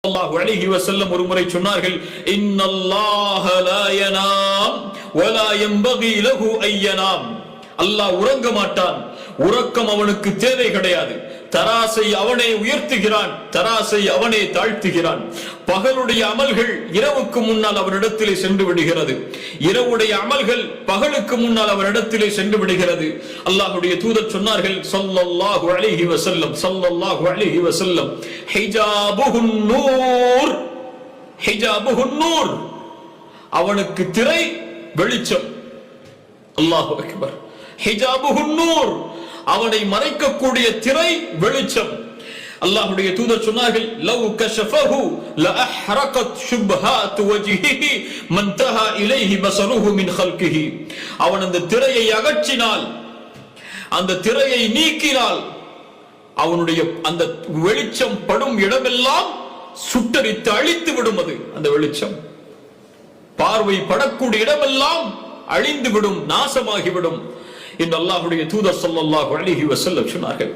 ஸல்லல்லாஹு அலைஹி வஸல்லம் ஒருமுறை சொன்னார்கள், இன்னல்லாஹ லா யனாம் வலா யம்பகி லஹு அய்யனாம். அல்லாஹ் உறங்க மாட்டான், உறக்கம் அவனுக்கு தேவை கிடையாது. தராசை அவனே உயர்த்துகிறான், தராசை அவனே தாழ்த்துகிறான். பகலுடைய அமல்கள் இரவுக்கு முன்னால் அவரிடத்திலே சென்று விடுகிறது, இரவுடைய அமல்கள் பகலுக்கு முன்னால் அவரிடத்திலே சென்று விடுகிறது. அல்லாஹ்வுடைய தூதர் சொன்னார்கள் ஸல்லல்லாஹு அலைஹி வஸல்லம், ஸல்லல்லாஹு அலைஹி வஸல்லம், ஹிஜாபுஹுன் நூர், ஹிஜாபுஹுன் நூர், அவனுக்கு திரை வெளிச்சம். அல்லாஹு அக்பர். ஹிஜாபுஹுன் நூர், அவனை மறைக்கக்கூடிய திரை வெளிச்சம். அல்லாஹ்வுடைய தூதர் சொன்னார்கள், லவ் கஷஃபஹு லஅஹ்ரகத் ஷுப்ஹாத் வஜ்ஹிஹி மன்தஹா இலைஹி பஸருஹு மின் ஹல்கிஹி. அவன் அந்த திரையை அகற்றினால், அந்த திரையை நீக்கினால், அவனுடைய அந்த வெளிச்சம் படும் இடமெல்லாம் சுட்டரித்து அழித்து விடும். அது அந்த வெளிச்சம் பார்வை படக்கூடிய இடமெல்லாம் அழிந்து விடும், நாசமாகிவிடும் என்று அல்லாஹ்வுடைய தூதர் ஸல்லல்லாஹு அலைஹி வஸல்லம் சொன்னார்கள்.